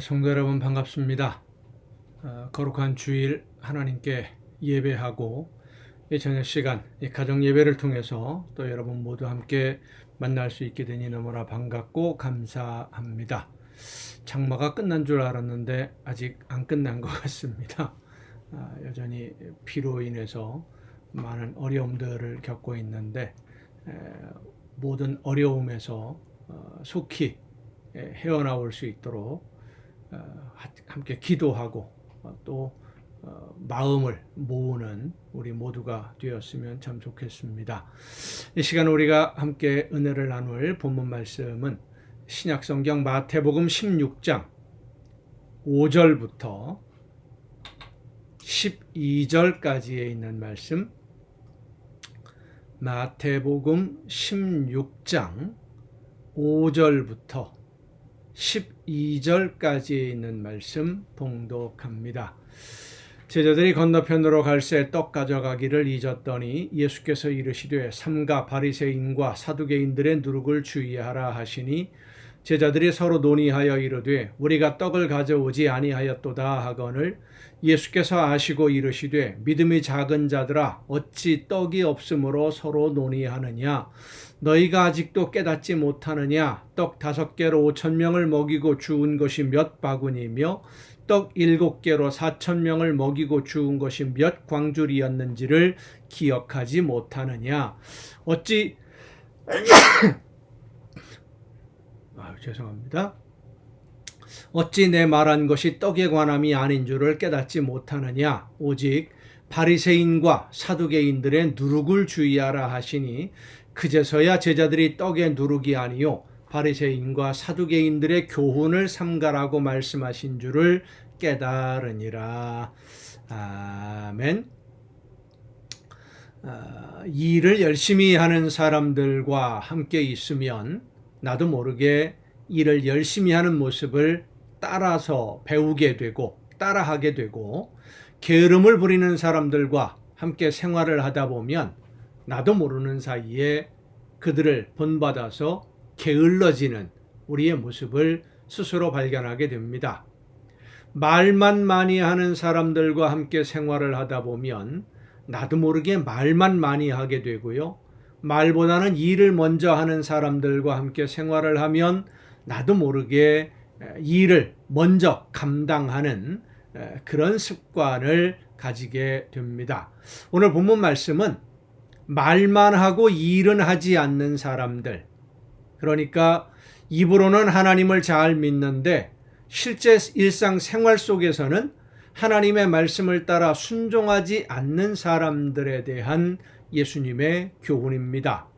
성도 여러분 반갑습니다. 거룩한 주일 하나님께 예배하고 이 저녁 시간 이 가정 예배를 통해서 또 여러분 모두 함께 만날 수 있게 되니 너무나 반갑고 감사합니다. 장마가 끝난 줄 알았는데 아직 안 끝난 것 같습니다. 여전히 비로 인해서 많은 어려움들을 겪고 있는데 모든 어려움에서 속히 헤어나올 수 있도록 함께 기도하고 또 마음을 모으는 우리 모두가 되었으면 참 좋겠습니다. 이 시간 우리가 함께 은혜를 나눌 본문 말씀은 신약성경 마태복음 16장 5절부터 12절까지에 있는 말씀, 마태복음 16장 5절부터 12절까지에 있는 말씀 봉독합니다. 제자들이 건너편으로 갈새 떡 가져가기를 잊었더니 예수께서 이르시되 삼가 바리새인과 사두개인들의 누룩을 주의하라 하시니 제자들이 서로 논의하여 이르되 우리가 떡을 가져오지 아니하였도다 하거늘 예수께서 아시고 이르시되 믿음이 작은 자들아 어찌 떡이 없으므로 서로 논의하느냐 너희가 아직도 깨닫지 못하느냐 떡 5개로 5,000명을 먹이고 주운 것이 몇 바구니며 떡 7개로 4,000명을 먹이고 주운 것이 몇 광줄이었는지를 기억하지 못하느냐 어찌 죄송합니다. 어찌 내 말한 것이 떡에 관함이 아닌 줄을 깨닫지 못하느냐 오직 바리새인과 사두개인들의 누룩을 주의하라 하시니 그제서야 제자들이 떡의 누룩이 아니요 바리새인과 사두개인들의 교훈을 삼가라고 말씀하신 줄을 깨달으니라. 아멘. 일을 열심히 하는 사람들과 함께 있으면 나도 모르게 일을 열심히 하는 모습을 따라서 배우게 되고 따라하게 되고 게으름을 부리는 사람들과 함께 생활을 하다 보면 나도 모르는 사이에 그들을 본받아서 게을러지는 우리의 모습을 스스로 발견하게 됩니다. 말만 많이 하는 사람들과 함께 생활을 하다 보면 나도 모르게 말만 많이 하게 되고요. 말보다는 일을 먼저 하는 사람들과 함께 생활을 하면 나도 모르게 일을 먼저 감당하는 그런 습관을 가지게 됩니다. 오늘 본문 말씀은 말만 하고 일은 하지 않는 사람들, 그러니까 입으로는 하나님을 잘 믿는데 실제 일상 생활 속에서는 하나님의 말씀을 따라 순종하지 않는 사람들에 대한 예수님의 교훈입니다.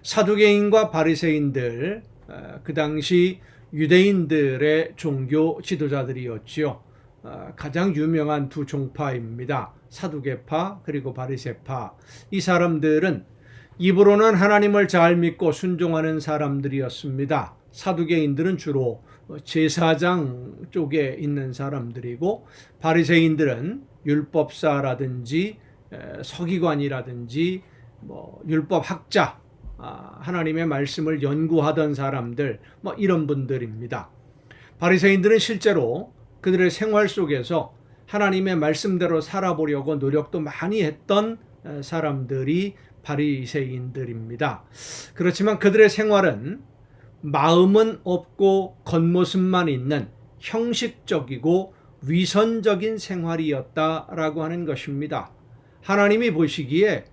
사두개인과 바리새인들, 그 당시 유대인들의 종교 지도자들이었지요. 가장 유명한 두 종파입니다. 사두개파 그리고 바리새파. 이 사람들은 입으로는 하나님을 잘 믿고 순종하는 사람들이었습니다. 사두개인들은 주로 제사장 쪽에 있는 사람들이고 바리새인들은 율법사라든지 서기관이라든지 율법학자, 하나님의 말씀을 연구하던 사람들, 이런 분들입니다. 바리새인들은 실제로 그들의 생활 속에서 하나님의 말씀대로 살아보려고 노력도 많이 했던 사람들이 바리새인들입니다. 그렇지만 그들의 생활은 마음은 없고 겉모습만 있는 형식적이고 위선적인 생활이었다라고 하는 것입니다. 하나님이 보시기에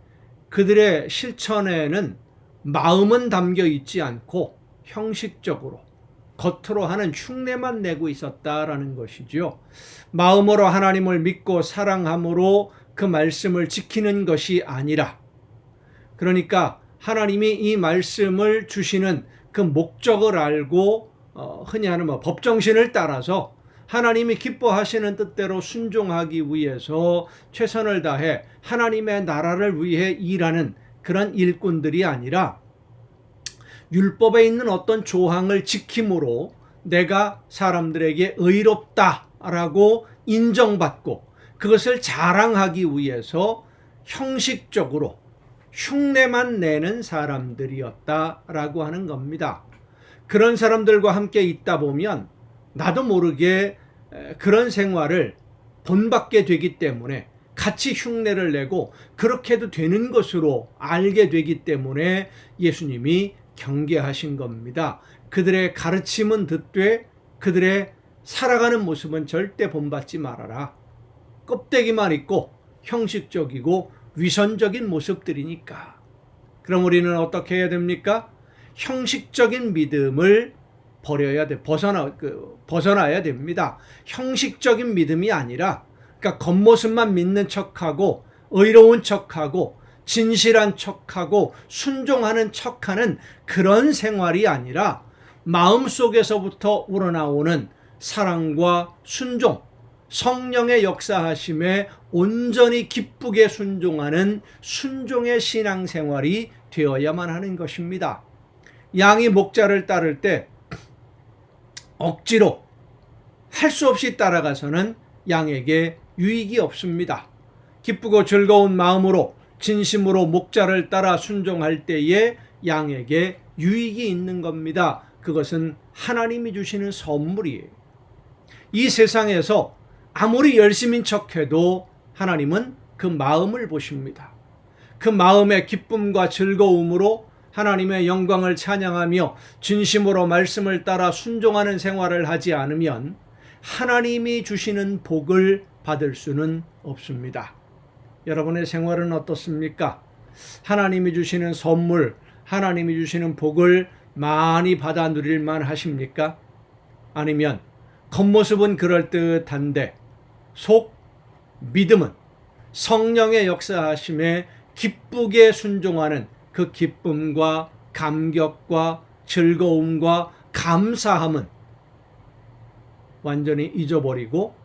그들의 실천에는 마음은 담겨 있지 않고 형식적으로 겉으로 하는 흉내만 내고 있었다라는 것이죠. 마음으로 하나님을 믿고 사랑함으로 그 말씀을 지키는 것이 아니라, 그러니까 하나님이 이 말씀을 주시는 그 목적을 알고 흔히 하는 법정신을 따라서 하나님이 기뻐하시는 뜻대로 순종하기 위해서 최선을 다해 하나님의 나라를 위해 일하는 그런 일꾼들이 아니라 율법에 있는 어떤 조항을 지킴으로 내가 사람들에게 의롭다라고 인정받고 그것을 자랑하기 위해서 형식적으로 흉내만 내는 사람들이었다라고 하는 겁니다. 그런 사람들과 함께 있다 보면 나도 모르게 그런 생활을 본받게 되기 때문에 같이 흉내를 내고 그렇게 해도 되는 것으로 알게 되기 때문에 예수님이 경계하신 겁니다. 그들의 가르침은 듣되 그들의 살아가는 모습은 절대 본받지 말아라. 껍데기만 있고 형식적이고 위선적인 모습들이니까. 그럼 우리는 어떻게 해야 됩니까? 형식적인 믿음을 버려야 돼. 벗어나야 됩니다. 형식적인 믿음이 아니라, 그러니까 겉모습만 믿는 척하고 의로운 척하고 진실한 척하고 순종하는 척하는 그런 생활이 아니라 마음속에서부터 우러나오는 사랑과 순종, 성령의 역사하심에 온전히 기쁘게 순종하는 순종의 신앙생활이 되어야만 하는 것입니다. 양이 목자를 따를 때 억지로 할 수 없이 따라가서는 양에게 유익이 없습니다. 기쁘고 즐거운 마음으로 진심으로 목자를 따라 순종할 때에 양에게 유익이 있는 겁니다. 그것은 하나님이 주시는 선물이에요. 이 세상에서 아무리 열심인 척해도 하나님은 그 마음을 보십니다. 그 마음의 기쁨과 즐거움으로 하나님의 영광을 찬양하며 진심으로 말씀을 따라 순종하는 생활을 하지 않으면 하나님이 주시는 복을 받을 수는 없습니다. 여러분의 생활은 어떻습니까? 하나님이 주시는 선물, 하나님이 주시는 복을 많이 받아 누릴만 하십니까? 아니면 겉모습은 그럴듯한데 속 믿음은 성령의 역사하심에 기쁘게 순종하는 그 기쁨과 감격과 즐거움과 감사함은 완전히 잊어버리고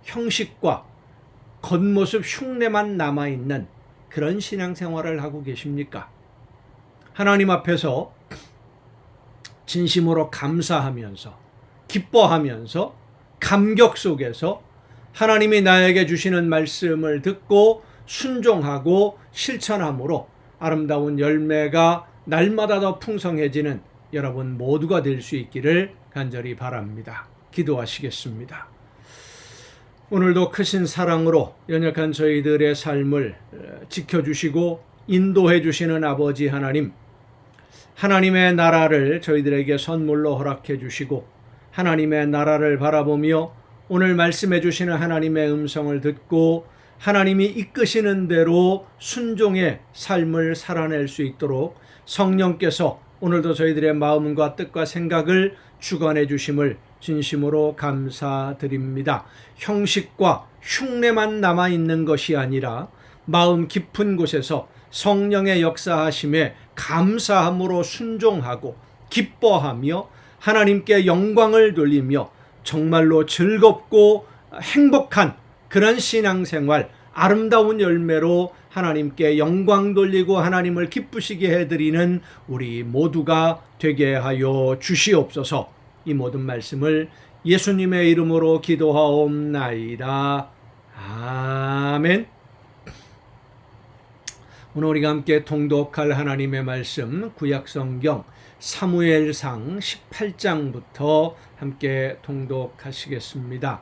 형식과 겉모습 흉내만 남아있는 그런 신앙생활을 하고 계십니까? 하나님 앞에서 진심으로 감사하면서 기뻐하면서 감격 속에서 하나님이 나에게 주시는 말씀을 듣고 순종하고 실천함으로 아름다운 열매가 날마다 더 풍성해지는 여러분 모두가 될 수 있기를 간절히 바랍니다. 기도하시겠습니다. 오늘도 크신 사랑으로 연약한 저희들의 삶을 지켜주시고 인도해 주시는 아버지 하나님, 하나님의 나라를 저희들에게 선물로 허락해 주시고 하나님의 나라를 바라보며 오늘 말씀해 주시는 하나님의 음성을 듣고 하나님이 이끄시는 대로 순종의 삶을 살아낼 수 있도록 성령께서 오늘도 저희들의 마음과 뜻과 생각을 주관해 주심을 진심으로 감사드립니다. 형식과 흉내만 남아있는 것이 아니라 마음 깊은 곳에서 성령의 역사하심에 감사함으로 순종하고 기뻐하며 하나님께 영광을 돌리며 정말로 즐겁고 행복한 그런 신앙생활, 아름다운 열매로 하나님께 영광 돌리고 하나님을 기쁘시게 해드리는 우리 모두가 되게 하여 주시옵소서. 이 모든 말씀을 예수님의 이름으로 기도하옵나이다. 아멘. 오늘 우리가 함께 통독할 하나님의 말씀 구약성경 사무엘상 18장부터 함께 통독하시겠습니다.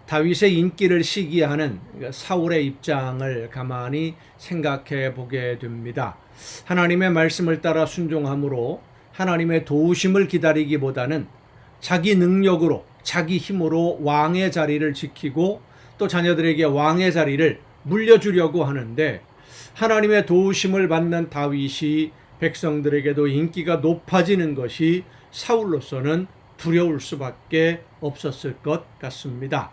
다윗의 인기를 시기하는 사울의 입장을 가만히 생각해 보게 됩니다. 하나님의 말씀을 따라 순종함으로 하나님의 도우심을 기다리기보다는 자기 능력으로 자기 힘으로 왕의 자리를 지키고 또 자녀들에게 왕의 자리를 물려주려고 하는데 하나님의 도우심을 받는 다윗이 백성들에게도 인기가 높아지는 것이 사울로서는 두려울 수밖에 없었을 것 같습니다.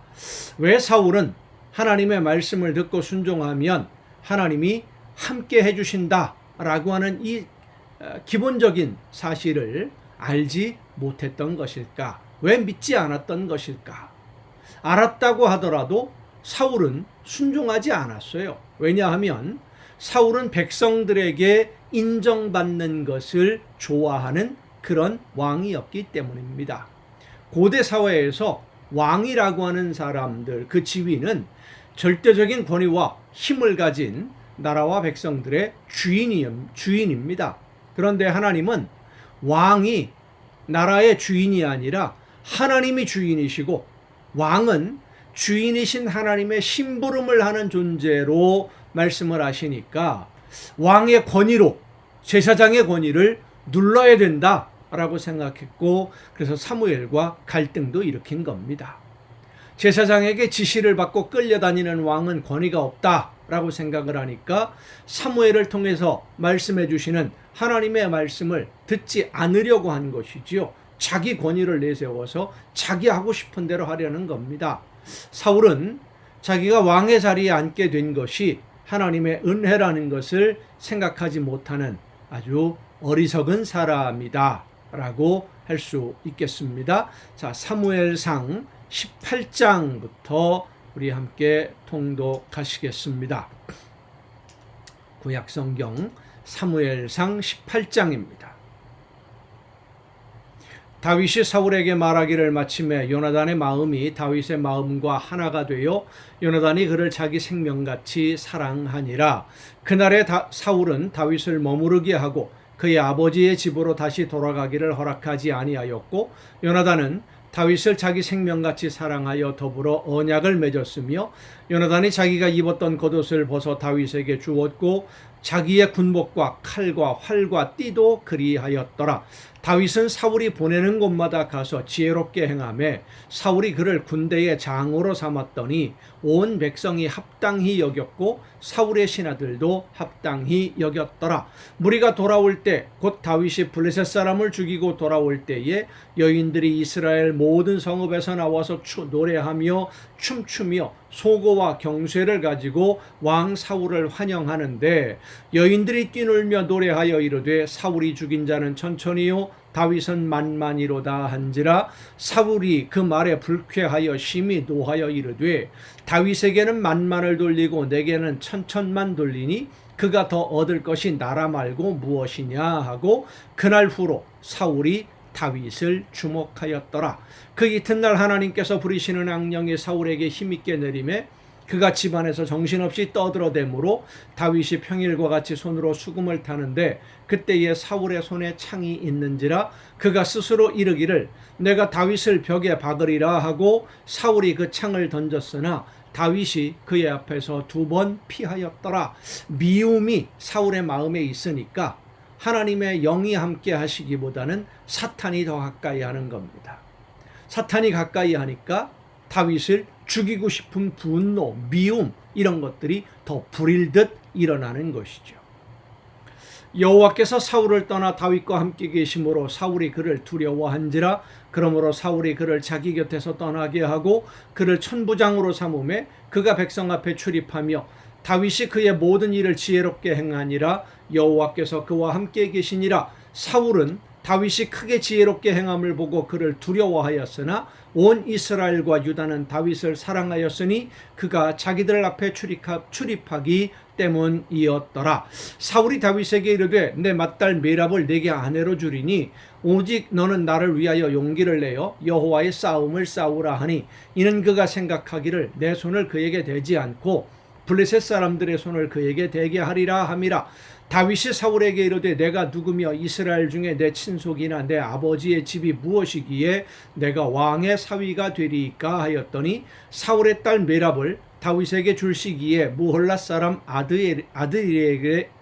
왜 사울은 하나님의 말씀을 듣고 순종하면 하나님이 함께 해주신다라고 하는 이 기본적인 사실을 알지 못했던 것일까? 왜 믿지 않았던 것일까? 알았다고 하더라도 사울은 순종하지 않았어요. 왜냐하면 사울은 백성들에게 인정받는 것을 좋아하는 그런 왕이었기 때문입니다. 고대 사회에서 왕이라고 하는 사람들, 그 지위는 절대적인 권위와 힘을 가진 나라와 백성들의 주인입니다. 그런데 하나님은 왕이 나라의 주인이 아니라 하나님이 주인이시고 왕은 주인이신 하나님의 심부름을 하는 존재로 말씀을 하시니까 왕의 권위로 제사장의 권위를 눌러야 된다라고 생각했고, 그래서 사무엘과 갈등도 일으킨 겁니다. 제사장에게 지시를 받고 끌려다니는 왕은 권위가 없다라고 생각을 하니까 사무엘을 통해서 말씀해 주시는 하나님의 말씀을 듣지 않으려고 한 것이지요. 자기 권위를 내세워서 자기 하고 싶은 대로 하려는 겁니다. 사울은 자기가 왕의 자리에 앉게 된 것이 하나님의 은혜라는 것을 생각하지 못하는 아주 어리석은 사람이다 라고 할 수 있겠습니다. 자, 사무엘상 18장부터 우리 함께 통독하시겠습니다. 구약성경 사무엘상 18장입니다. 다윗이 사울에게 말하기를 마침에 요나단의 마음이 다윗의 마음과 하나가 되어 요나단이 그를 자기 생명같이 사랑하니라. 그날에 사울은 다윗을 머무르게 하고 그의 아버지의 집으로 다시 돌아가기를 허락하지 아니하였고, 요나단은 다윗을 자기 생명같이 사랑하여 더불어 언약을 맺었으며, 요나단이 자기가 입었던 겉옷을 벗어 다윗에게 주었고 자기의 군복과 칼과 활과 띠도 그리하였더라. 다윗은 사울이 보내는 곳마다 가서 지혜롭게 행하며 사울이 그를 군대의 장으로 삼았더니 온 백성이 합당히 여겼고 사울의 신하들도 합당히 여겼더라. 무리가 돌아올 때 곧 다윗이 블레셋 사람을 죽이고 돌아올 때에 여인들이 이스라엘 모든 성읍에서 나와서 노래하며 춤추며 소고와 경쇠를 가지고 왕 사울을 환영하는데, 여인들이 뛰놀며 노래하여 이르되 사울이 죽인 자는 천천히요 다윗은 만만이로다 한지라. 사울이 그 말에 불쾌하여 심히 노하여 이르되 다윗에게는 만만을 돌리고 내게는 천천만 돌리니 그가 더 얻을 것이 나라 말고 무엇이냐 하고, 그날 후로 사울이 다윗을 주목하였더라. 그 이튿날 하나님께서 부리시는 악령이 사울에게 힘있게 내림에 그가 집안에서 정신없이 떠들어대므로 다윗이 평일과 같이 손으로 수금을 타는데, 그때에 사울의 손에 창이 있는지라. 그가 스스로 이르기를 내가 다윗을 벽에 박으리라 하고 사울이 그 창을 던졌으나 다윗이 그의 앞에서 2번 피하였더라. 미움이 사울의 마음에 있으니까 하나님의 영이 함께 하시기보다는 사탄이 더 가까이 하는 겁니다. 사탄이 가까이 하니까 다윗을 죽이고 싶은 분노, 미움, 이런 것들이 더 불일 듯 일어나는 것이죠. 여호와께서 사울을 떠나 다윗과 함께 계심으로 사울이 그를 두려워한지라. 그러므로 사울이 그를 자기 곁에서 떠나게 하고 그를 천부장으로 삼음에 그가 백성 앞에 출입하며 다윗이 그의 모든 일을 지혜롭게 행하니라. 여호와께서 그와 함께 계시니라. 사울은 다윗이 크게 지혜롭게 행함을 보고 그를 두려워하였으나 온 이스라엘과 유다는 다윗을 사랑하였으니 그가 자기들 앞에 출입하기 때문이었더라. 사울이 다윗에게 이르되 내 맏딸 메랍을 내게 아내로 주리니 오직 너는 나를 위하여 용기를 내어 여호와의 싸움을 싸우라 하니, 이는 그가 생각하기를 내 손을 그에게 대지 않고 블레셋 사람들의 손을 그에게 대게 하리라 함이라. 다윗이 사울에게 이르되 내가 누구며 이스라엘 중에 내 친속이나 내 아버지의 집이 무엇이기에 내가 왕의 사위가 되리이까 하였더니, 사울의 딸 메랍을 다윗에게 줄 시기에 무홀라 사람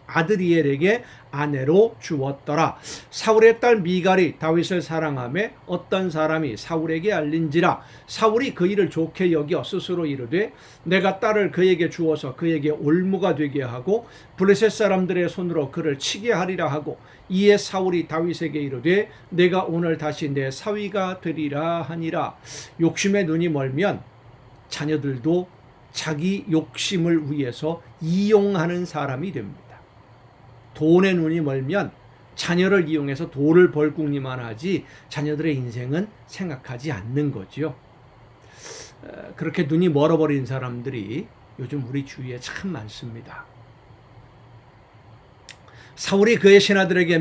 아드리엘에게 아내로 주었더라. 사울의 딸 미갈이 다윗을 사랑하며 어떤 사람이 사울에게 알린지라. 사울이 그 일을 좋게 여겨 스스로 이르되 내가 딸을 그에게 주어서 그에게 올무가 되게 하고 블레셋 사람들의 손으로 그를 치게 하리라 하고, 이에 사울이 다윗에게 이르되 내가 오늘 다시 내 사위가 되리라 하니라. 욕심에 눈이 멀면 자녀들도 자기 욕심을 위해서 이용하는 사람이 됩니다. 돈에 눈이 멀면 자녀를 이용해서 돈을 벌 궁리만 하지 자녀들의 인생은 생각하지 않는 거죠. 그렇게 눈이 멀어버린 사람들이 요즘 우리 주위에 참 많습니다. 사울이 그의 신하들에게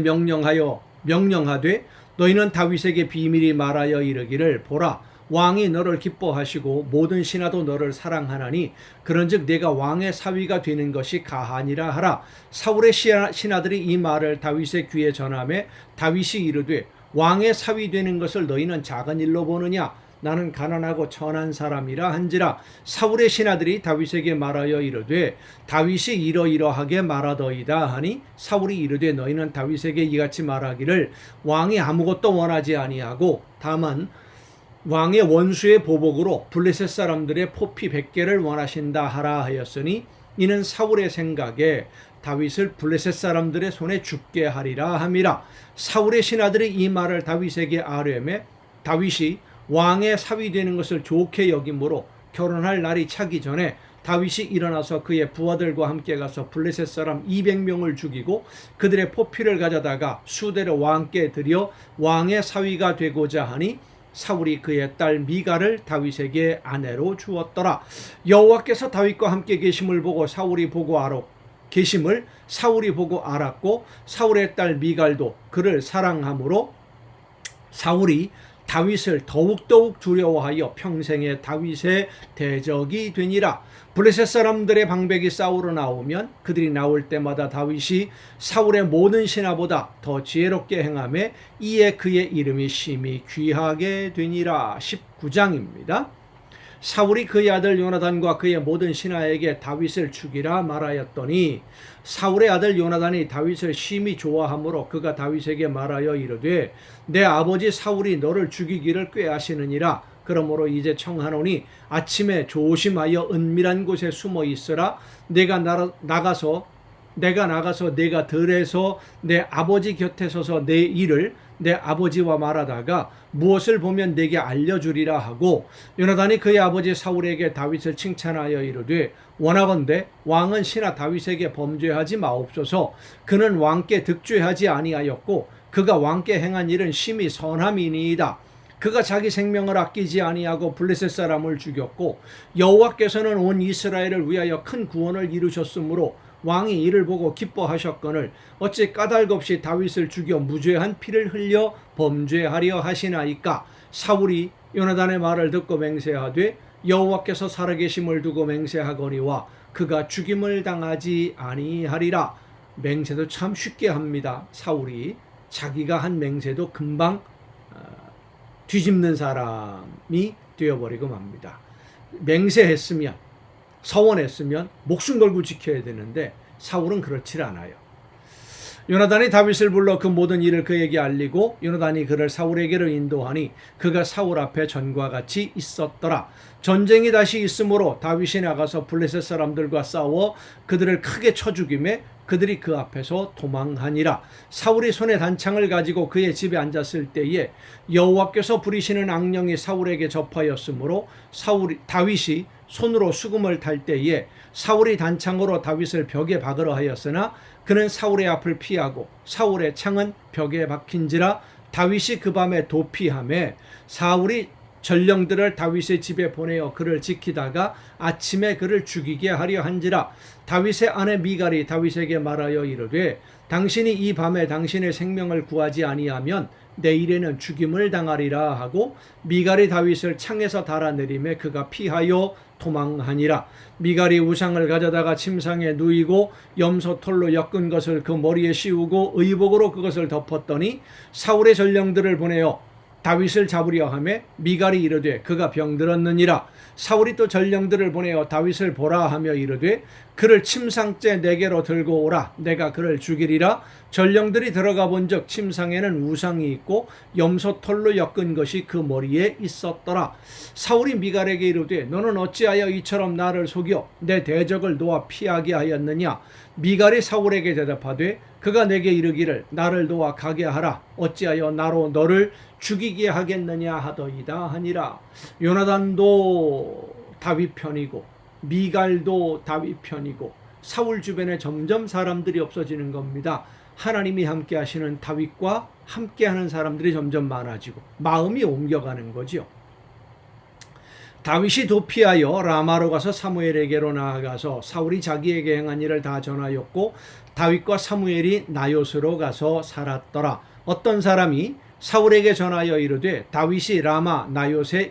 명령하되 너희는 다윗에게 비밀히 말하여 이르기를 보라, 왕이 너를 기뻐하시고 모든 신하도 너를 사랑하나니 그런즉 네가 왕의 사위가 되는 것이 가하니라 하라. 사울의 신하들이 이 말을 다윗의 귀에 전하매 다윗이 이르되 왕의 사위 되는 것을 너희는 작은 일로 보느냐? 나는 가난하고 천한 사람이라 한지라. 사울의 신하들이 다윗에게 말하여 이르되 다윗이 이러이러하게 말하더이다 하니 사울이 이르되 너희는 다윗에게 이같이 말하기를 왕이 아무것도 원하지 아니하고 다만 왕의 원수의 보복으로 블레셋 사람들의 포피 100개를 원하신다 하라 하였으니 이는 사울의 생각에 다윗을 블레셋 사람들의 손에 죽게 하리라 함이라. 사울의 신하들이 이 말을 다윗에게 아뢰매 다윗이 왕의 사위 되는 것을 좋게 여김으로 결혼할 날이 차기 전에 다윗이 일어나서 그의 부하들과 함께 가서 블레셋 사람 200명을 죽이고 그들의 포피를 가져다가 수대로 왕께 드려 왕의 사위가 되고자 하니 사울이 그의 딸 미갈을 다윗에게 아내로 주었더라. 여호와께서 다윗과 함께 계심을 보고 사울이 보고 알았고 사울의 딸 미갈도 그를 사랑하므로 사울이 다윗을 더욱더욱 두려워하여 평생에 다윗의 대적이 되니라. 블레셋 사람들의 방백이 싸우러 나오면 그들이 나올 때마다 다윗이 사울의 모든 신하보다 더 지혜롭게 행하며 이에 그의 이름이 심히 귀하게 되니라. 19장입니다. 사울이 그의 아들 요나단과 그의 모든 신하에게 다윗을 죽이라 말하였더니 사울의 아들 요나단이 다윗을 심히 좋아하므로 그가 다윗에게 말하여 이르되 내 아버지 사울이 너를 죽이기를 꾀하시느니라. 그러므로 이제 청하노니 아침에 조심하여 은밀한 곳에 숨어 있으라. 내가 나가서 내가 들에서 내 아버지 곁에 서서 내 일을 내 아버지와 말하다가 무엇을 보면 내게 알려주리라 하고 요나단이 그의 아버지 사울에게 다윗을 칭찬하여 이르되 원하건대 왕은 신하 다윗에게 범죄하지 마옵소서. 그는 왕께 득죄하지 아니하였고 그가 왕께 행한 일은 심히 선함이니이다. 그가 자기 생명을 아끼지 아니하고 블레셋 사람을 죽였고 여호와께서는 온 이스라엘을 위하여 큰 구원을 이루셨으므로 왕이 이를 보고 기뻐하셨거늘 어찌 까닭없이 다윗을 죽여 무죄한 피를 흘려 범죄하려 하시나이까. 사울이 요나단의 말을 듣고 맹세하되 여호와께서 살아계심을 두고 맹세하거니와 그가 죽임을 당하지 아니하리라. 맹세도 참 쉽게 합니다. 사울이 자기가 한 맹세도 금방 뒤집는 사람이 되어버리고 맙니다. 맹세했으면 서원했으면 목숨 걸고 지켜야 되는데 사울은 그렇지 않아요. 요나단이 다윗을 불러 그 모든 일을 그에게 알리고 요나단이 그를 사울에게로 인도하니 그가 사울 앞에 전과 같이 있었더라. 전쟁이 다시 있으므로 다윗이 나가서 블레셋 사람들과 싸워 그들을 크게 쳐 죽이매 그들이 그 앞에서 도망하니라. 사울이 손에 단창을 가지고 그의 집에 앉았을 때에 여호와께서 부리시는 악령이 사울에게 접하였으므로 다윗이 손으로 수금을 탈 때에 사울이 단창으로 다윗을 벽에 박으러 하였으나 그는 사울의 앞을 피하고 사울의 창은 벽에 박힌지라. 다윗이 그 밤에 도피하매 사울이 전령들을 다윗의 집에 보내어 그를 지키다가 아침에 그를 죽이게 하려 한지라. 다윗의 아내 미갈이 다윗에게 말하여 이르되 당신이 이 밤에 당신의 생명을 구하지 아니하면 내일에는 죽임을 당하리라 하고 미갈이 다윗을 창에서 달아내리매 그가 피하여 도망하니라. 미갈이 우상을 가져다가 침상에 누이고 염소털로 엮은 것을 그 머리에 씌우고 의복으로 그것을 덮었더니 사울의 전령들을 보내어 다윗을 잡으려 하매 미갈이 이르되 그가 병들었느니라. 사울이 또 전령들을 보내어 다윗을 보라 하며 이르되 그를 침상째 내게로 들고 오라. 내가 그를 죽이리라. 전령들이 들어가 본즉 침상에는 우상이 있고 염소털로 엮은 것이 그 머리에 있었더라. 사울이 미갈에게 이르되 너는 어찌하여 이처럼 나를 속여 내 대적을 놓아 피하게 하였느냐. 미갈이 사울에게 대답하되 그가 내게 이르기를 나를 놓아 가게 하라. 어찌하여 나로 너를 죽이게 하겠느냐 하더이다 하니라. 요나단도 다윗 편이고 미갈도 다윗 편이고 사울 주변에 점점 사람들이 없어지는 겁니다. 하나님이 함께 하시는 다윗과 함께하는 사람들이 점점 많아지고 마음이 옮겨가는 거죠. 다윗이 도피하여 라마로 가서 사무엘에게로 나아가서 사울이 자기에게 행한 일을 다 전하였고 다윗과 사무엘이 나요스로 가서 살았더라. 어떤 사람이 사울에게 전하여 이르되 다윗이 라마 나요스에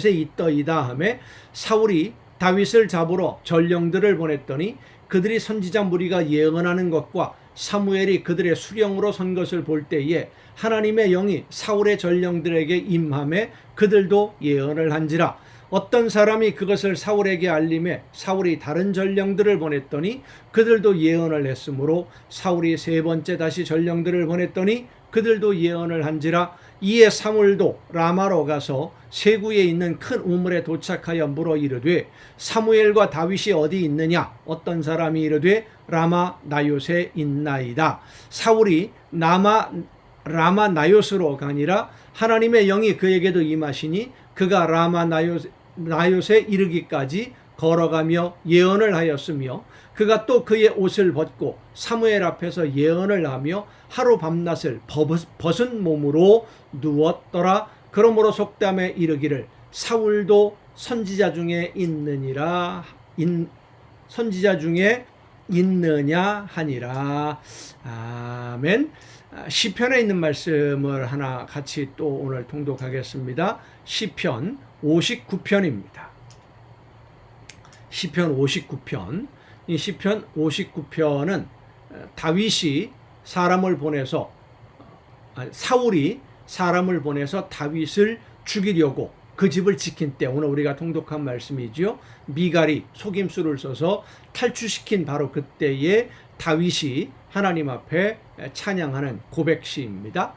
있더이다 하매 사울이 다윗을 잡으러 전령들을 보냈더니 그들이 선지자 무리가 예언하는 것과 사무엘이 그들의 수령으로 선 것을 볼 때에 하나님의 영이 사울의 전령들에게 임함에 그들도 예언을 한지라. 어떤 사람이 그것을 사울에게 알림해 사울이 다른 전령들을 보냈더니 그들도 예언을 했으므로 사울이 세 번째 다시 전령들을 보냈더니 그들도 예언을 한지라. 이에 사무엘도 라마로 가서 세구에 있는 큰 우물에 도착하여 물어 이르되 사무엘과 다윗이 어디 있느냐? 어떤 사람이 이르되 라마 나요세 있나이다. 사울이 라마 나요스로 가니라. 하나님의 영이 그에게도 임하시니 그가 라마 나요세 이르기까지 걸어가며 예언을 하였으며 그가 또 그의 옷을 벗고 사무엘 앞에서 예언을 하며 하루 밤낮을 벗은 몸으로 누웠더라. 그러므로 속담에 이르기를 사울도 선지자 중에 선지자 중에 있느냐 하니라. 아멘. 시편에 있는 말씀을 하나 같이 또 오늘 통독하겠습니다. 시편 59편입니다. 시편 59편. 이 시편 59편은 다윗이 사울이 사람을 보내서 다윗을 죽이려고 그 집을 지킨 때, 오늘 우리가 통독한 말씀이죠. 미갈이 속임수를 써서 탈취시킨 바로 그때에 다윗이 하나님 앞에 찬양하는 고백시입니다.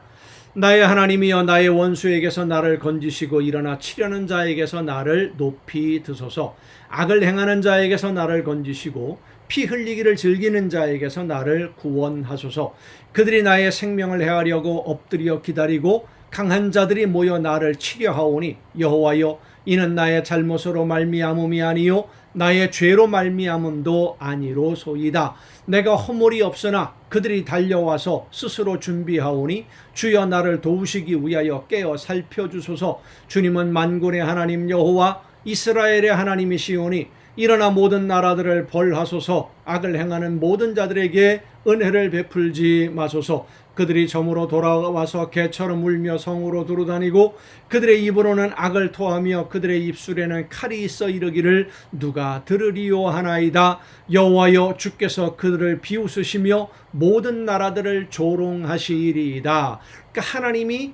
나의 하나님이여 나의 원수에게서 나를 건지시고 일어나 치려는 자에게서 나를 높이 드소서. 악을 행하는 자에게서 나를 건지시고 피 흘리기를 즐기는 자에게서 나를 구원하소서. 그들이 나의 생명을 해하려고 엎드려 기다리고 강한 자들이 모여 나를 치려하오니 여호와여 이는 나의 잘못으로 말미암음이 아니요 나의 죄로 말미암음도 아니로소이다. 내가 허물이 없으나 그들이 달려와서 스스로 준비하오니 주여 나를 도우시기 위하여 깨어 살펴주소서. 주님은 만군의 하나님 여호와 이스라엘의 하나님이시오니 일어나 모든 나라들을 벌하소서. 악을 행하는 모든 자들에게 은혜를 베풀지 마소서. 그들이 점으로 돌아와서 개처럼 울며 성으로 두루다니고 그들의 입으로는 악을 토하며 그들의 입술에는 칼이 있어 이르기를 누가 들으리요 하나이다. 여호와여 주께서 그들을 비웃으시며 모든 나라들을 조롱하시리이다. 그러니까 하나님이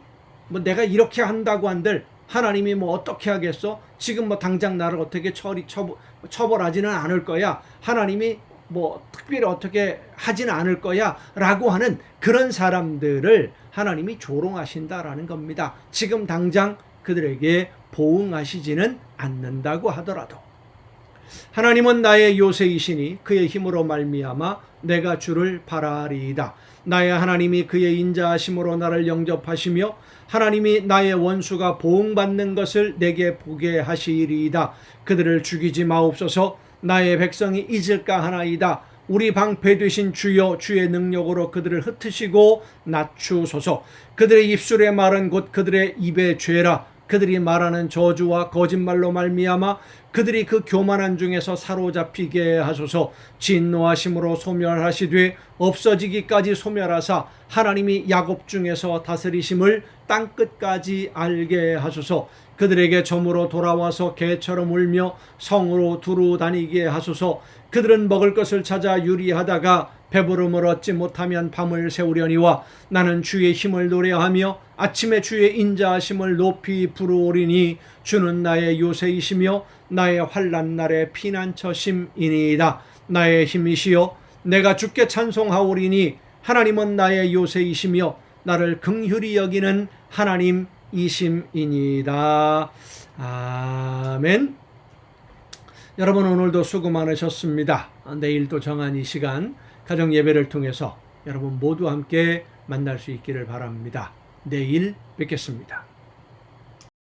내가 이렇게 한다고 한들 하나님이 어떻게 하겠어? 지금 당장 나를 어떻게 처벌하지는 않을 거야. 하나님이 특별히 어떻게 하지는 않을 거야 라고 하는 그런 사람들을 하나님이 조롱하신다라는 겁니다. 지금 당장 그들에게 보응하시지는 않는다고 하더라도 하나님은 나의 요새이시니 그의 힘으로 말미암아 내가 주를 바라리이다. 나의 하나님이 그의 인자하심으로 나를 영접하시며 하나님이 나의 원수가 보응받는 것을 내게 보게 하시리이다. 그들을 죽이지 마옵소서. 나의 백성이 잊을까 하나이다. 우리 방패 되신 주여 주의 능력으로 그들을 흩으시고 낮추소서. 그들의 입술의 말은 곧 그들의 입의 죄라. 그들이 말하는 저주와 거짓말로 말미암아 그들이 그 교만한 중에서 사로잡히게 하소서. 진노하심으로 소멸하시되 없어지기까지 소멸하사 하나님이 야곱 중에서 다스리심을 땅끝까지 알게 하소서. 그들에게 점으로 돌아와서 개처럼 울며 성으로 두루 다니게 하소서. 그들은 먹을 것을 찾아 유리하다가 배부름을 얻지 못하면 밤을 새우려니와 나는 주의 힘을 노래하며 아침에 주의 인자하심을 높이 부르오리니 주는 나의 요새이시며 나의 환난 날의 피난처심이니이다. 나의 힘이시여 내가 주께 찬송하오리니 하나님은 나의 요새이시며 나를 긍휼히 여기는 하나님이심이니이다. 아멘. 여러분 오늘도 수고 많으셨습니다. 내일도 정한 이 시간 가정 예배를 통해서 여러분 모두 함께 만날 수 있기를 바랍니다. 내일 뵙겠습니다.